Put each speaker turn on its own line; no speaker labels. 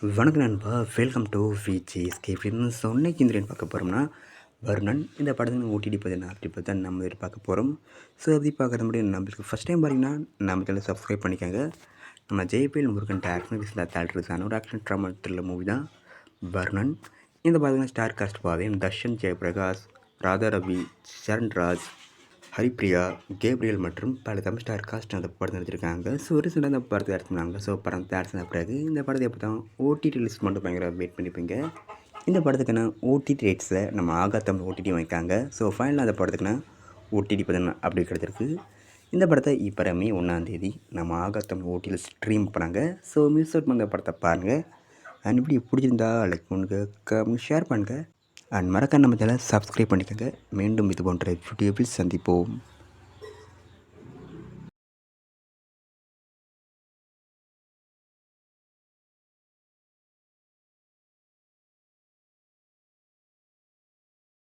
வணக்கம் நண்பா, welcome to VGSK films. So இன்னைக்கு இந்த பார்க்க போகிறோம்னா வருணன். இந்த படத்தில் ஓடிடி பற்றி தான் நம்ம பார்க்க போகிறோம். ஸோ அப்படி பார்க்குற முடியும். நம்மளுக்கு ஃபஸ்ட் டைம் பார்த்தீங்கன்னா நம்ம சேனல் சப்ஸ்கிரைப் பண்ணிக்கோங்க. நம்ம ஜெயபிஎல் முருகன் ஆக்ஷன் தேட்டர்ஸான ஒரு ஆக்ஷன் ட்ராமா த்ரில்லர் மூவி தான் வருணன். இந்த பார்த்தீங்கன்னா star cast Paven, Darshan, Jayaprakash, Radha Ravi, Saranraj, Haripriya, Gabriel மற்றும் பல தமிழ் ஸ்டார் காஸ்ட் அந்த படத்தை நடிச்சிருக்காங்க. ஸோ ரீசெண்டாக அந்த படத்தை ஆட் பண்ணாங்க. ஸோ படம் ஆட் பண்ண பிறகு இந்த படத்தை எப்போ தான் ஓடிடி ரிலீஸ் மட்டும் பயங்கர வெயிட் பண்ணிப்பீங்க. இந்த படத்துக்கான ஓடிடி ரேட்ஸை நம்ம ஆகாத்தம் ஓடிடி வாங்கிக்காங்க. ஸோ ஃபைனலாக அந்த படத்துக்குன்னா ஓடிடி பார்த்தீங்கன்னா அப்படி கிடச்சிருக்கு. இந்த படத்தை இப்போ மே 1 நம்ம ஆகாத்தம் ஓடிடியில் ஸ்ட்ரீம் பண்ணாங்க. ஸோ மிஸ் அவுட் பண்ண படத்தை பாருங்கள். அண்ட் இப்படி பிடிச்சிருந்தா லைக் பண்ணுங்கள், ஷேர் பண்ணுங்கள். அண்ட் மறக்காம நம்ம சேனலை சப்ஸ்கிரைப் பண்ணிக்கோங்க. மீண்டும் இது போன்ற வீடியோவில் சந்திப்போம்.